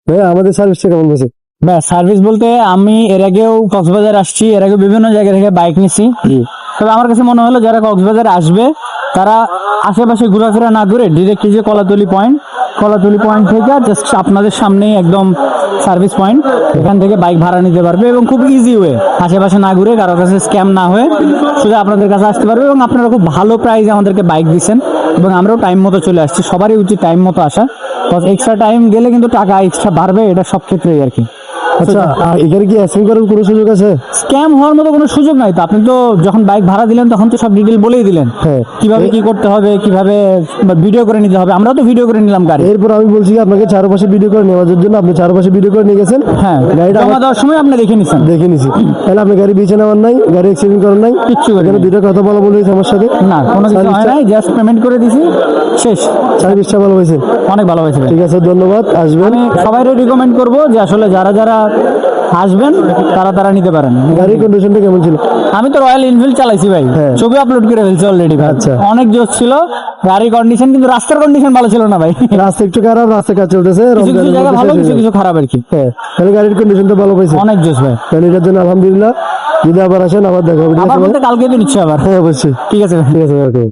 ভাই আমাদের সার্ভিসটা কেমন হয়েছে? সার্ভিস বলতে আমি এর আগেও কক্সবাজার আসছি, এর আগে বিভিন্ন জায়গা থেকে বাইক নিছি। তবে আমার কাছে মনে হলো যারা কক্সবাজার আসবে তারা আশেপাশে ঘোরাফেরা না করে ডিরেক্ট যে কলাতলি পয়েন্ট থেকে জাস্ট আপনাদের সামনেই একদম সার্ভিস পয়েন্ট, এখান থেকে বাইক ভাড়া নিতে পারবে এবং খুব ইজি ওয়ে, আশেপাশে না ঘুরে কারোর কাছে স্ক্যাম না হয়ে শুধু আপনাদের কাছে আসতে পারবে। এবং আপনারা খুব ভালো প্রাইসে আমাদেরকে বাইক দিচ্ছেন এবং আমরাও টাইম মতো চলে আসছি। সবারই উচিত টাইম মতো আসা, এক্সট্রা টাইম গেলে কিন্তু টাকা এক্সট্রা বাড়বে, এটা সব ক্ষেত্রেই আর কি। আচ্ছা, আর এখানে কি অ্যাসিং করার কোনো সুযোগ আছে? স্ক্যাম হওয়ার মতো কোনো সুযোগ নাই তো। আপনি তো যখন বাইক ভাড়া দিলেন তখন তো সব ডিটেল বলেই দিলেন, হ্যাঁ। কিভাবে কি করতে হবে, কিভাবে ভিডিও করে নিতে হবে। আমরাও তো ভিডিও করে নিলাম গাড়ি। এরপর আমি বলছি কি আপনাকে চারপাশে ভিডিও করে নেওয়ার জন্য, আপনি চারপাশে ভিডিও করে নিয়ে গেছেন। হ্যাঁ, গাড়িটা জমা আমার দেওয়ার সময় আপনি দেখে নিচ্ছেন। দেখে নিছি, তাহলে আপনি গাড়ি বেঁচে নেওয়ার নাই, গাড়ি অ্যাক্সিডেন্ট করার নাই, কিচ্ছু করিনি। এখানে দুটো কথা বলা বলেছে আমার সাথে। না, কোনো কিছু হয় নাই, জাস্ট পেমেন্ট করে দিছি, শেষ। সার্ভিসটা ভালো হয়েছে? অনেক ভালো হয়েছে ভাই। ঠিক আছে, ধন্যবাদ। আসবেন। আমি সবাইকে রিকমেন্ড করবো যে আসলে যারা যারা আসবেন তারা নিতে পারেন। গাড়ির কন্ডিশনটা কেমন ছিল? আমি তো রয়্যাল এনফিল্ড চালাইছি ভাই, হ্যাঁ। ছবি আপলোড করে ফেলছি অলরেডি ভাই। আচ্ছা। অনেক জোশ ছিল গাড়ির কন্ডিশন, কিন্তু রাস্তার কন্ডিশন ভালো ছিল না ভাই। রাস্তা একটু খারাপ, রাস্তা কাজ চলতেছে, কিছু কিছু রমজানের জায়গা মধ্যে ভালো, শেষ হয়ে কিছু যাবে। কিছু খারাপ আর কি। হ্যাঁ, তাহলে গাড়ির কন্ডিশনটা ভালো পাইছে। অনেক জোশ ভাই। তাহলে এটার জন্য আলহামদুলিল্লাহ। যদি আবার আসেন আবার দেখা হবে, ঠিক আবার আছে ভাই? বলতে কালকে তো নিচ্ছে আবার। হ্যাঁ, অবশ্যই। ঠিক আছে ভাই। ঠিক আছে ভাই, okay.